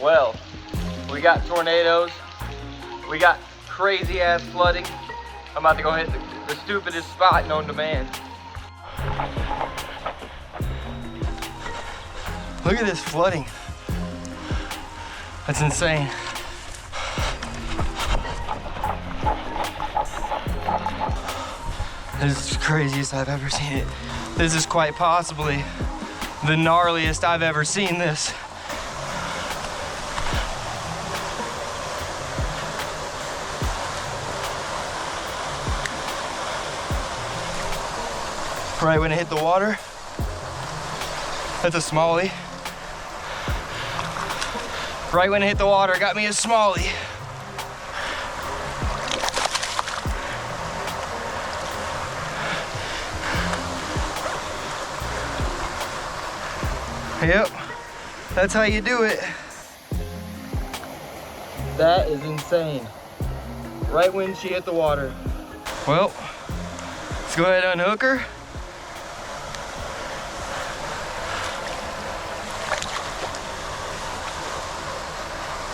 Well, we got tornadoes, we got crazy ass flooding. I'm about to go hit the stupidest spot known to man. Look at this flooding. That's insane. This is the craziest I've ever seen it. This is quite possibly the gnarliest I've ever seen this. Right when it hit the water, that's a smallie. Right when it hit the water, it got me a smallie. Yep, that's how you do it. That is insane. Right when she hit the water. Well, let's go ahead and unhook her.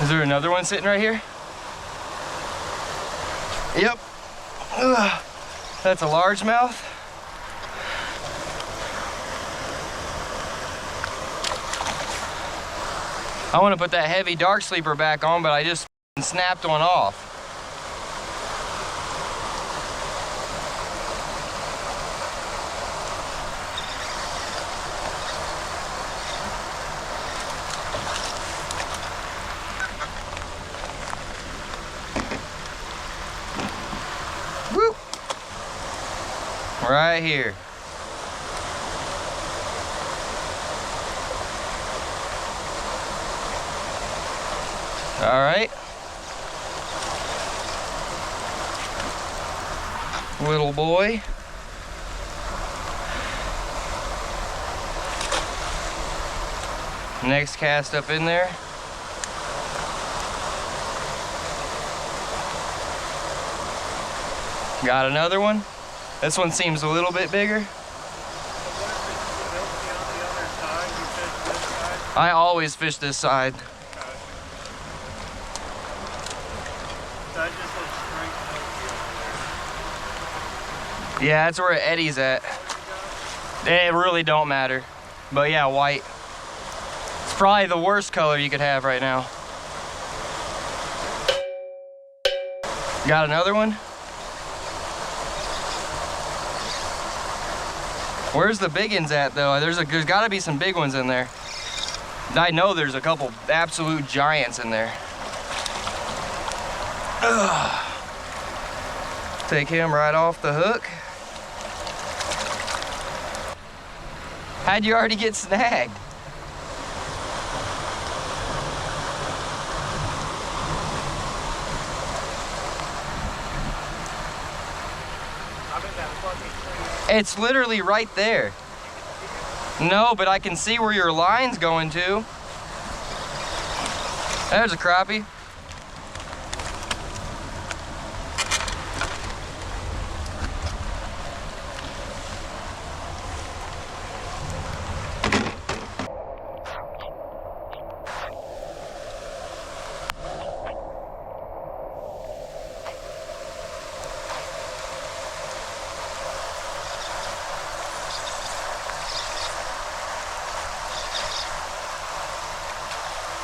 Is there another one sitting right here? Yep. Ugh. That's a largemouth. I want to put that heavy dark sleeper back on, but I just snapped one off. Woo! Right here. All right. Little boy. Next cast up in there. Got another one. This one seems a little bit bigger. I always fish this side. Yeah, that's where Eddie's at. It really don't matter. But yeah, white. It's probably the worst color you could have right now. Got another one? Where's the big ones at though? There's gotta be some big ones in there. I know there's a couple absolute giants in there. Ugh. Take him right off the hook. How'd you already get snagged? It's literally right there. No, but I can see where your line's going to. There's a crappie.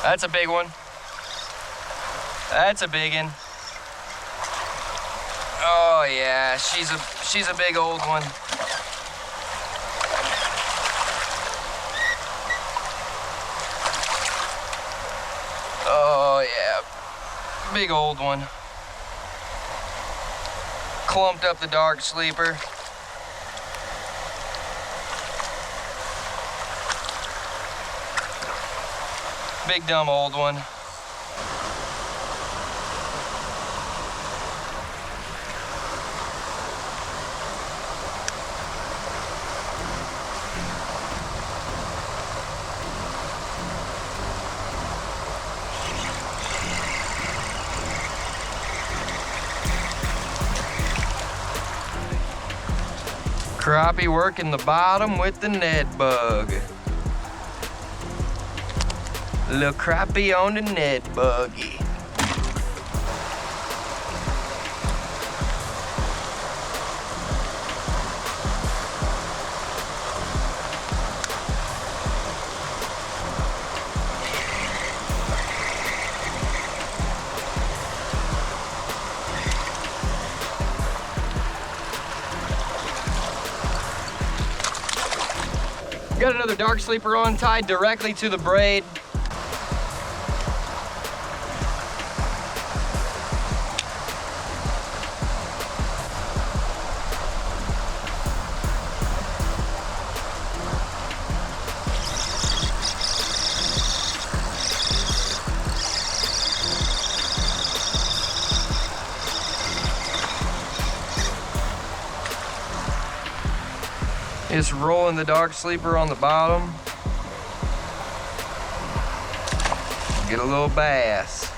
That's a big one. That's a big one. Oh yeah, she's a big old one. Oh yeah, big old one. Clumped up the dark sleeper. Big dumb old one. Crappie working the bottom with the Ned bug. Little crappie on the net buggy. Got another dark sleeper on, tied directly to the braid. Just rolling the dark sleeper on the bottom. Get a little bass.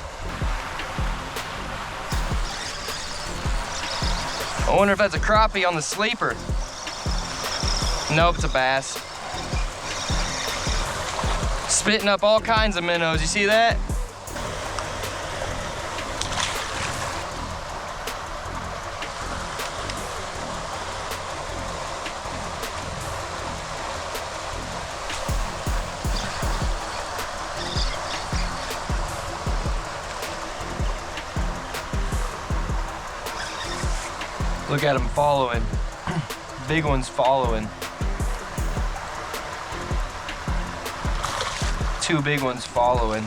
I wonder if that's a crappie on the sleeper. Nope, it's a bass. Spitting up all kinds of minnows, you see that? Look at him following. Big one's following. Two big ones following.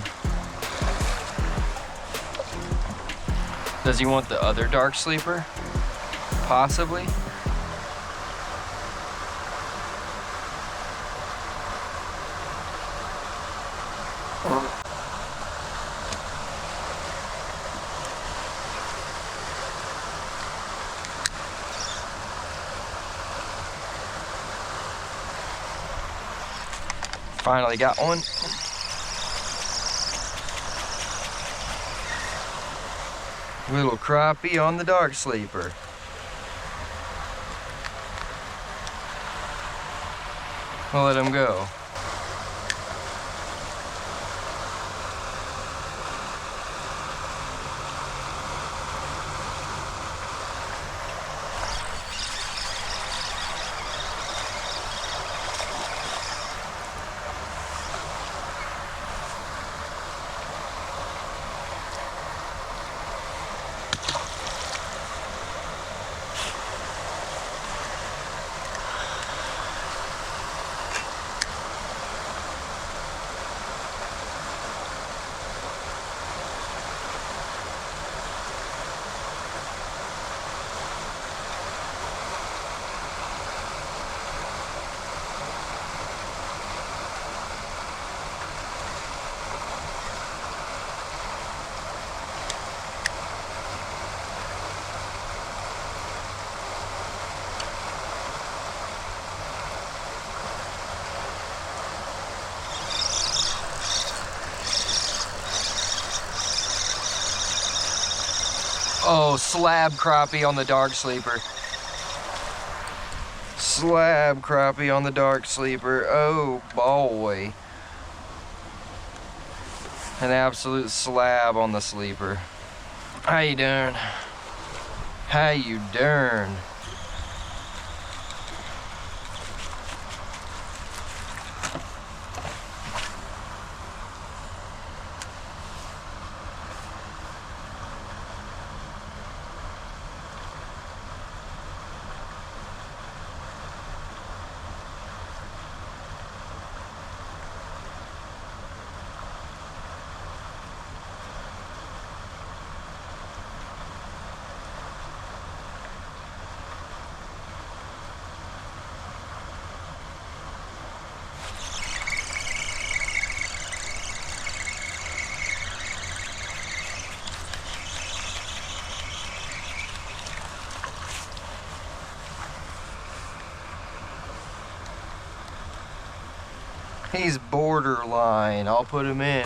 Does he want the other dark sleeper? Possibly. Finally got one. Little crappie on the dark sleeper. We'll let him go. Oh, slab crappie on the dark sleeper. Slab crappie on the dark sleeper. Oh boy. An absolute slab on the sleeper. How you doing? How you doing? He's borderline. I'll put him in.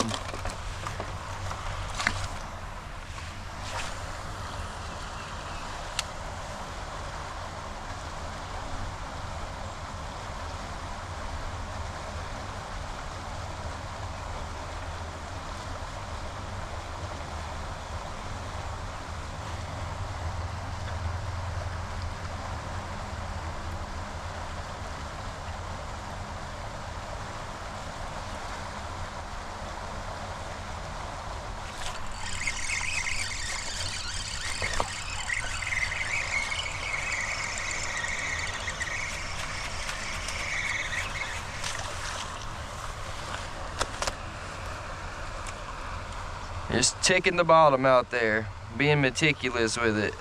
Just ticking the bottom out there, being meticulous with it.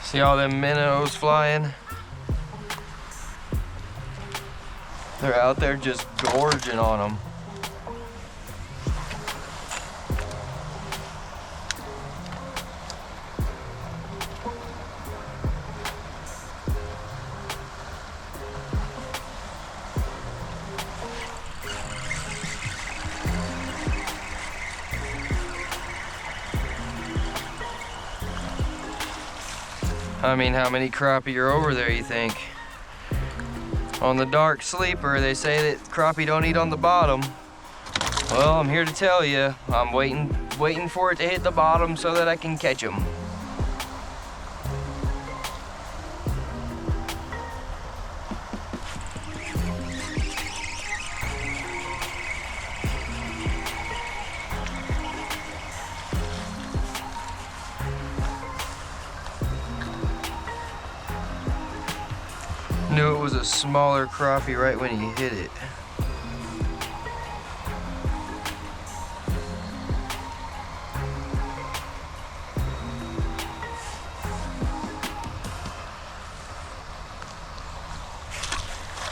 See all them minnows flying? They're out there just gorging on them. I mean, how many crappie are over there, you think? On the dark sleeper, they say that crappie don't eat on the bottom. Well, I'm here to tell you, I'm waiting for it to hit the bottom so that I can catch them. Knew it was a smaller crappie right when he hit it.